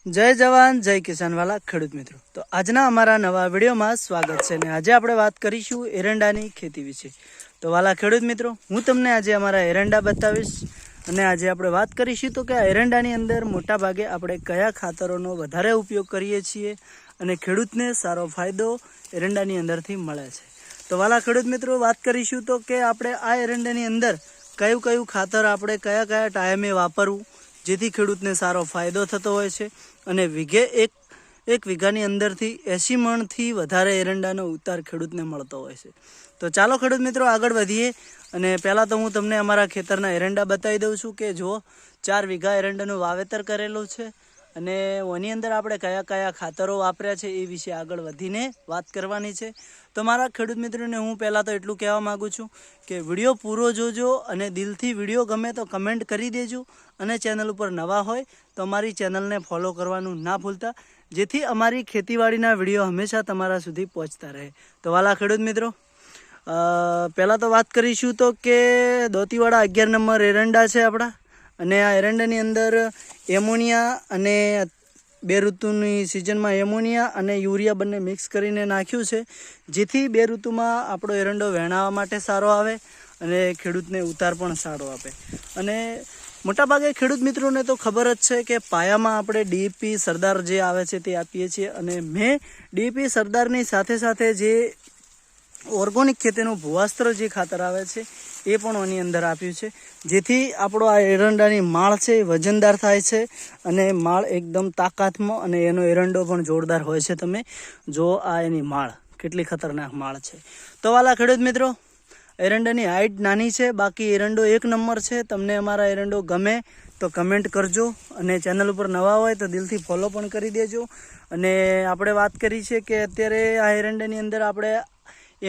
जय जवान जय किसान वाला खेडूत मित्रों। तो आजना अमारा नवा विडियो में स्वागत है। आज આપણે વાત કરીશું એરંડાની ખેતી વિશે। તો વાલા ખેડૂત મિત્રો, હું તમને આજે અમારા એરંડા બતાવીશ અને આજે આપણે વાત કરીશું તો કે આ એરંડાની અંદર મોટા ભાગે આપણે કયા ખાતરોનો વધારે ઉપયોગ કરીએ છીએ અને ખેડૂતને સારો ફાયદો એરંડાની અંદરથી મળે છે। તો વાલા ખેડૂત મિત્રો, વાત કરીશું તો કે આપણે આ એરંડાની અંદર કયું ખાતર આપણે કયા ટાઈમે વાપરવું જેથી ખેડૂતને સારો ફાયદો થતો હોય છે અને વીઘે એક વીઘાની અંદરથી 80 મણથી વધારે એરંડાનો ઉતાર ખેડૂતને મળતો હોય છે। તો ચાલો ખેડૂત મિત્રો આગળ વધીએ અને પહેલાં તો હું તમને અમારા ખેતરના એરંડા બતાવી દઉં છું કે જો 4 વીઘા એરંડાનું વાવેતર કરેલું છે અને ઓની અંદર આપણે કયા ખાતરો વાપર્યા છે એ વિશે આગળ વધીને વાત કરવાની છે। તો મારા ખેડૂત મિત્રોને હું પહેલાં તો એટલું કહેવા માગું છું કે વિડીયો પૂરો જોજો અને દિલથી વિડીયો ગમે તો કમેન્ટ કરી દેજો અને ચેનલ ઉપર નવા હોય તો અમારી ચેનલને ફોલો કરવાનું ના ભૂલતા, જેથી અમારી ખેતીવાડીના વિડીયો હંમેશા તમારા સુધી પહોંચતા રહે। તો વાલા ખેડૂત મિત્રો, પહેલાં તો વાત કરીશું તો કે દોતીવાડા 11 નંબર એરંડા છે આપણા અને આ એરંડાની અંદર એમોનિયા અને બે ઋતુની સિઝનમાં એમોનિયા અને યુરિયા બંને મિક્સ કરીને નાખ્યું છે, જેથી બે ઋતુમાં આપણો એરંડો વહેણાવા માટે સારો આવે અને ખેડૂતને ઉતાર પણ સારો આપે। અને મોટાભાગે ખેડૂત મિત્રોને તો ખબર જ છે કે પાયામાં આપણે ડીએપી સરદાર જે આવે છે તે આપીએ છીએ અને મેં ડીએપી સરદારની સાથે જે ઓર્ગોનિક ખેતીનું ભૂવાસ્ત્ર જે ખાતર આવે છે એ પણ આની અંદર આપ્યું છે, જેથી આપણો આ એરંડાની માળ છે એ વજનદાર થાય છે અને માળ એકદમ તાકાતમાં અને એનો એરંડો પણ જોરદાર હોય છે। તમે જો આ એની માળ કેટલી ખતરનાક માળ છે। તો વાલા ખેડૂત મિત્રો, એરંડાની હાઈટ નાની છે, બાકી એરંડો 1 નંબર છે। તમને અમારા એરંડો ગમે તો કમેન્ટ કરજો અને ચેનલ ઉપર નવા હોય તો દિલથી ફોલો પણ કરી દેજો। અને આપણે વાત કરી છે કે અત્યારે આ એરંડાની અંદર આપણે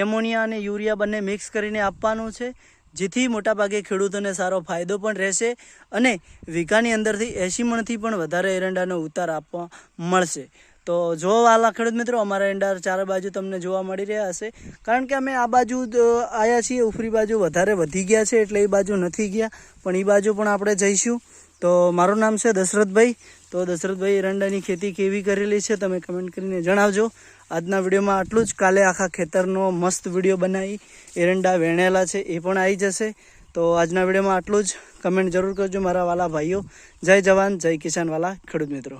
એમોનિયા અને યુરિયા બંને મિક્સ કરીને આપવાનું છે, જેથી મોટાભાગે ખેડૂતોને સારો ફાયદો પણ રહેશે અને વીઘાની અંદરથી 80 મણથી પણ વધારે એરંડાનો ઉતાર આપવા મળશે। તો જો વાલા ખેડૂત મિત્રો, અમારા એરંડા ચારે બાજુ તમને જોવા મળી રહ્યા હશે, કારણ કે અમે આ બાજુ આવ્યા છીએ, ઉપરી બાજુ વધારે વધી ગયા છે એટલે એ બાજુ નથી ગયા, પણ એ બાજુ પણ આપણે જઈશું। તો મારું નામ છે દશરથભાઈ। તો દશરથભાઈ, એરંડાની ખેતી કેવી કરેલી છે તમે કમેન્ટ કરીને જણાવજો। આજના વિડીયોમાં આટલું જ। કાલે આખા ખેતરનો મસ્ત વિડીયો બનાવી એરંડા વેણેલા છે એ પણ આવી જશે। તો આજના વિડીયોમાં આટલું જ। કમેન્ટ જરૂર કરજો મારા વાલા ભાઈઓ। જય જવાન જય કિસાન વાલા ખેડૂત મિત્રો।